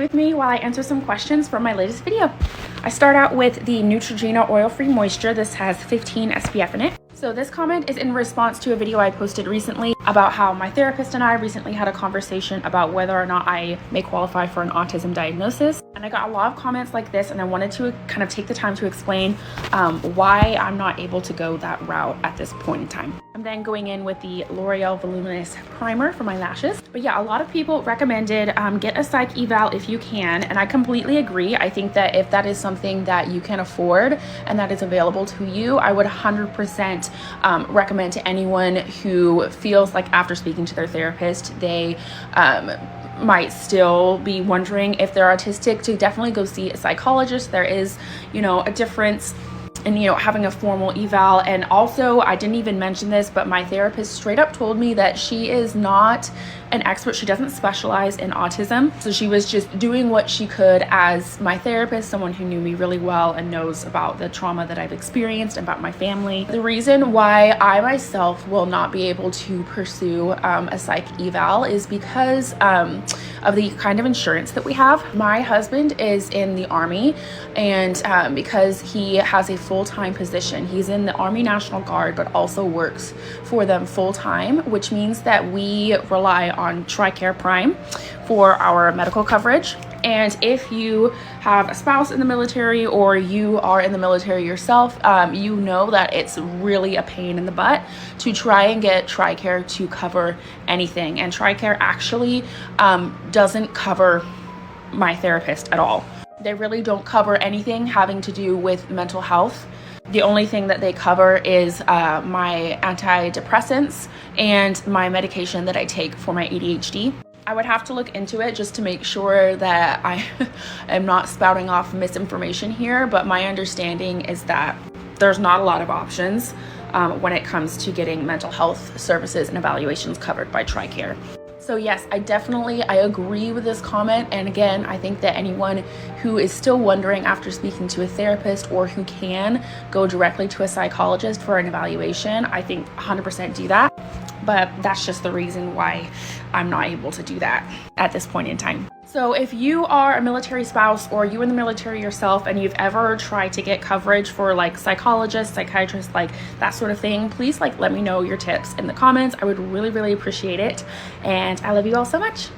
with me while I answer some questions from my latest video. I start out with the Neutrogena Oil-Free Moisture. This has 15 SPF in it. So this comment is in response to a video I posted recently about how my therapist and I recently had a conversation about whether or not I may qualify for an autism diagnosis. And I got a lot of comments like this, and I wanted to kind of take the time to explain why I'm not able to go that route at this point in time. I'm then going in with the L'Oreal Voluminous Primer for my lashes. But yeah, a lot of people recommended get a psych eval if you can, and I completely agree. I think that if that is something that you can afford and that is available to you, I would 100% recommend to anyone who feels like after speaking to their therapist, they might still be wondering if they're autistic, to definitely go see a psychologist. There is, a difference in, having a formal eval. And also, I didn't even mention this, but my therapist straight up told me that she is not an expert. She doesn't specialize in autism. So she was just doing what she could as my therapist, someone who knew me really well and knows about the trauma that I've experienced and about my family. The reason why I myself will not be able to pursue a psych eval is because of the kind of insurance that we have. My husband is in the Army, and because he has a full-time position, he's in the Army National Guard, but also works for them full-time, which means that we rely on TRICARE Prime for our medical coverage. And if you have a spouse in the military or you are in the military yourself, you know that it's really a pain in the butt to try and get TRICARE to cover anything. And TRICARE actually doesn't cover my therapist at all. They really don't cover anything having to do with mental health. The only thing that they cover is my antidepressants and my medication that I take for my ADHD. I would have to look into it just to make sure that I am not spouting off misinformation here, but my understanding is that there's not a lot of options when it comes to getting mental health services and evaluations covered by TRICARE. So yes, I agree with this comment. And again, I think that anyone who is still wondering after speaking to a therapist, or who can go directly to a psychologist for an evaluation, I think 100% do that. But that's just the reason why I'm not able to do that at this point in time. So if you are a military spouse, or you in the military yourself, and you've ever tried to get coverage for like psychologists, psychiatrists, like that sort of thing, please let me know your tips in the comments. I would really, really appreciate it. And I love you all so much.